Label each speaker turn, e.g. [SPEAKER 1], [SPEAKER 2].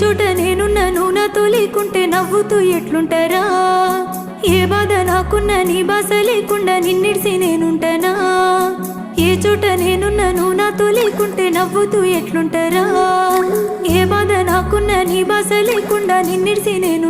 [SPEAKER 1] చోట నేనున్నాను నాతో లేకుంటే నవ్వుతూ ఎట్లుంటారా ఏ బాధ నాకున్నా నీ బాస లేకుండా నిన్నిడిసి నేనుంటానా ఏ చోట నేనున్నాను నాతో లేకుంటే నవ్వుతూ ఎట్లుంటారా ఏ బాధ నాకున్నా నీ బాస లేకుండా నిన్నిడిసి నేను